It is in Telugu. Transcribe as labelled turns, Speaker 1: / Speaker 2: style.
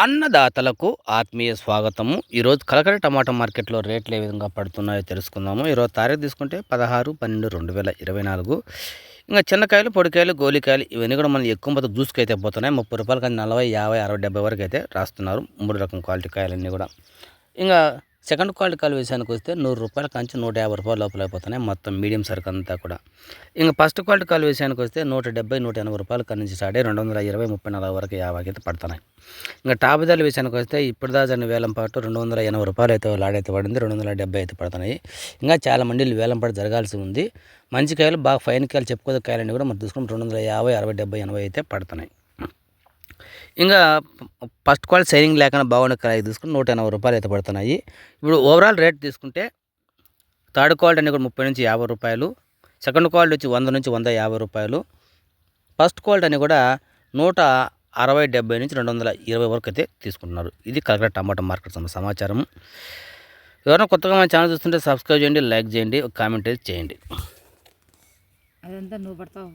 Speaker 1: అన్నదాతలకు ఆత్మీయ స్వాగతము. ఈరోజు కలకడ టమాటా మార్కెట్లో రేట్లు ఏ విధంగా పడుతున్నాయో తెలుసుకుందాము. ఈరోజు తారీఖు తీసుకుంటే 16/12/2024. ఇంకా చిన్నకాయలు, పొడికాయలు, గోలికాయలు ఇవన్నీ కూడా మనం ఎక్కువ మొత్తం జ్యూస్కి పోతున్నాయి. 30 రూపాయలు కానీ 40, 50, 60, 70 వరకు అయితే రాస్తున్నారు. 3 రకం క్వాలిటీ కాయలన్నీ కూడా. ఇంకా సెకండ్ క్వాలిటీ కాయలు విషయానికి వస్తే 100 రూపాయల కంచి 150 రూపాయల లోపల అయిపోతున్నాయి మొత్తం మీడియం సరుకు అంతా కూడా. ఇంకా ఫస్ట్ క్వాలిటీ కాయలు విషయానికి వస్తే 170, 180 రూపాయల కన్నా నుంచి స్టార్ట్ అయ్యి 220, 30, 40 వరకు 50 అయితే పడుతున్నాయి. ఇంకా టాప్ ధరల విషయానికి వస్తే ఇప్పుడు దాకా వేలం పాటు 280 రూపాయలు అయితే లాడైతే పడింది, 270 అయితే పడుతున్నాయి. ఇంకా చాలా మండీలు వేలం పాటు జరగాల్సి ఉంది. మంచి కాయలు బాగా ఫైన్ కాయలు చెప్పుకోదగ్గ కాయలన్నీ కూడా మనం చూసుకుని 250, 60, 70, 80 అయితే పడుతున్నాయి. ఇంకా ఫస్ట్ క్వాలిటీ సైనింగ్ లేకుండా బాగుండే కాయ తీసుకుని 180 రూపాయలు అయితే పడుతున్నాయి. ఇప్పుడు ఓవరాల్ రేట్ తీసుకుంటే థర్డ్ క్వాలిటీ అనేది కూడా 30 నుంచి 50 రూపాయలు, సెకండ్ క్వాలిటీ వచ్చి 100 నుంచి 150 రూపాయలు, ఫస్ట్ క్వాలిటీ అని కూడా 160, 70 నుంచి 220 వరకు అయితే తీసుకుంటున్నారు. ఇది కలకడ టమాటా మార్కెట్ సమాచారం. ఎవరైనా కొత్తగా మన ఛానల్ చూస్తుంటే సబ్స్క్రైబ్ చేయండి, లైక్ చేయండి, ఒక కామెంట్ చేయండి.
Speaker 2: అదంతా నువ్వు పడతావు